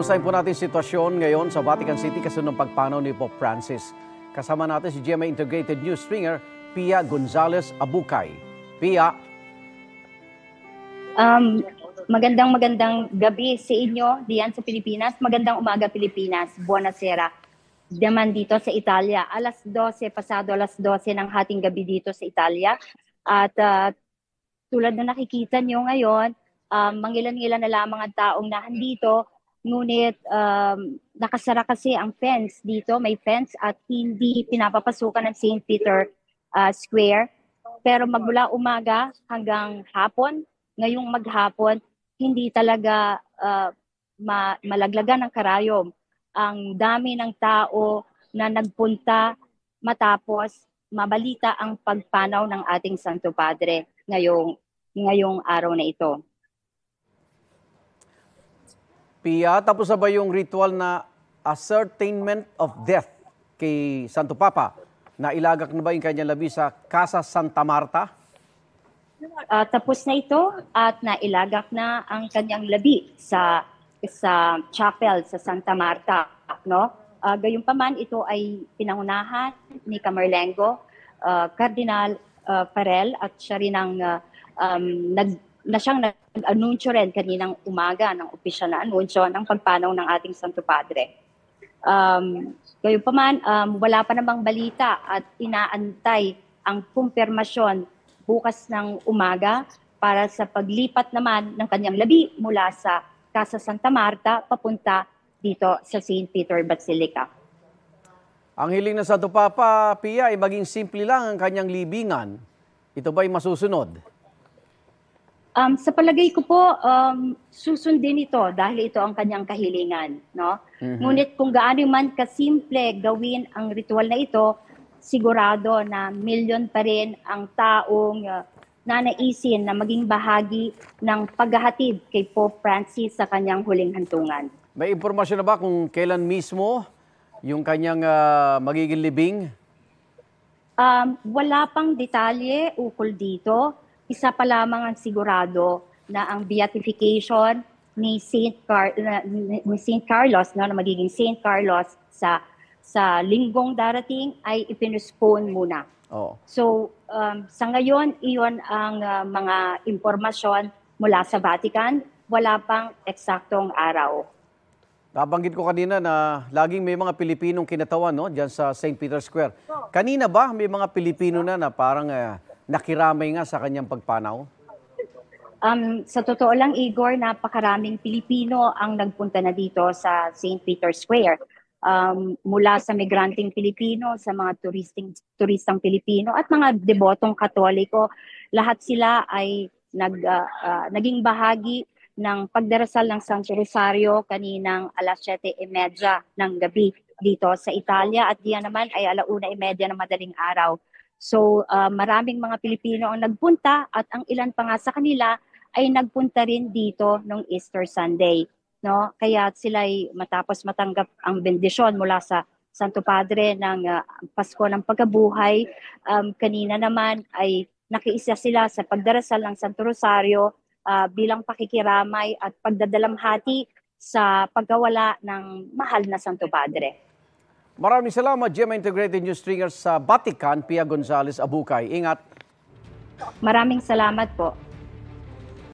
Kumustahin po natin sitwasyon ngayon sa Vatican City kasunod ng pagpanaw ni Pope Francis. Kasama natin si GMA Integrated News Stringer, Pia Gonzalez Abucay. Pia. Magandang gabi sa inyo diyan sa Pilipinas. Magandang umaga Pilipinas. Buonasera. Naman dito sa Italia. Pasado alas 12 ng hating gabi dito sa Italia. At tulad na nakikita nyo ngayon, mangilan-ngilan na lamang ang taong nahandito. Ngunit nakasara kasi ang fence dito. May fence at hindi pinapapasukan ng St. Peter Square. Pero magmula umaga hanggang hapon, ngayong maghapon, hindi talaga malaglagan ng karayom. Ang dami ng tao na nagpunta matapos mabalita ang pagpanaw ng ating Santo Padre ngayong araw na ito. Pia, tapos na ba yung ritual na ascertainment of death kay Santo Papa? Nailagak na ba yung kanyang labi sa Casa Santa Marta? Tapos na ito at nailagak na ang kanyang labi sa chapel sa Santa Marta, no? Gayunpaman ito ay pinangunahan ni Camerlengo, Cardinal Farrell, at siya rin ang siyang nag-anunsyo rin kaninang umaga ng opisyal na anunsyo ng pagpanaw ng ating Santo Padre. Gayunpaman, wala pa namang balita at inaantay ang kumpirmasyon bukas ng umaga para sa paglipat naman ng kanyang labi mula sa Casa Santa Marta papunta dito sa St. Peter Basilica. Ang hiling ng Santo Papa, Pia, ay maging simple lang ang kanyang libingan. Ito ba'y masusunod? Sa palagay ko po, susundin ito dahil ito ang kanyang kahilingan. No? Ngunit kung gaano man kasimple gawin ang ritual na ito, sigurado na milyon pa rin ang taong nanaisin na maging bahagi ng paghahatid kay Pope Francis sa kanyang huling hantungan. May impormasyon na ba kung kailan mismo yung kanyang magiging libing? Wala pang detalye ukol dito. Isa pa lamang ang sigurado na ang beatification ni St. Carlos, no, na magiging St. Carlos sa linggong darating ay ipinustpone muna. Oh. So, sa ngayon, iyon ang mga impormasyon mula sa Vatican. Wala pang eksaktong araw. Nabanggit ko kanina na laging may mga Pilipinong kinatawan, no, diyan sa St. Peter Square. Kanina ba may mga Pilipino na parang nakiramay nga sa kanyang pagpanaw? Sa totoo lang, Igor, napakaraming Pilipino ang nagpunta na dito sa St. Peter Square. Mula sa migranteng Pilipino, sa mga turistang Pilipino at mga debotong Katoliko, lahat sila ay naging bahagi ng pagdarasal ng Santo Rosario kaninang alas 7:30 ng gabi dito sa Italia at diyan naman ay 1:30 ng madaling araw. So maraming mga Pilipino ang nagpunta at ang ilan pa nga sa kanila ay nagpunta rin dito nung Easter Sunday. No? Kaya sila ay matapos matanggap ang bendisyon mula sa Santo Padre ng Pasko ng Pagkabuhay, kanina naman ay nakiisa sila sa pagdarasal ng Santo Rosario bilang pakikiramay at pagdadalamhati sa pagkawala ng mahal na Santo Padre. Maraming salamat, GMA Integrated News Stringer sa Vatican, Pia Gonzalez Abucay. Ingat! Maraming salamat po.